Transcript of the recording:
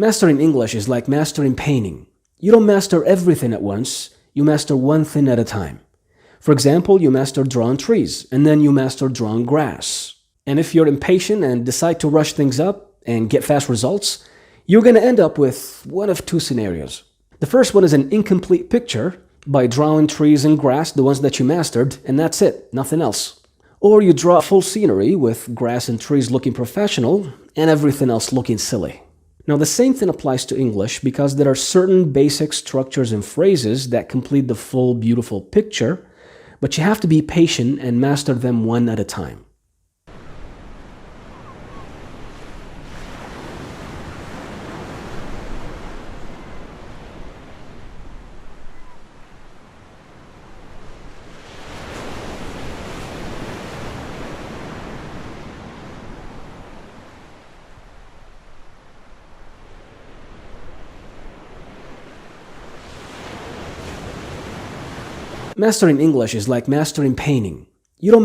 Mastering English is like mastering painting. You don't master everything at once, you master one thing at a time. For example, you master drawing trees, and then you master drawing grass. And if you're impatient and decide to rush things up and get fast results, you're going to end up with one of two scenarios. The first one is an incomplete picture by drawing trees and grass, the ones that you mastered, and that's it, nothing else. Or you draw full scenery with grass and trees looking professional and everything else looking silly. Now, the same thing applies to English because there are certain basic structures and phrases that complete the full, beautiful picture, but you have to be patient and master them one at a time. Mastering English is like mastering painting. You don't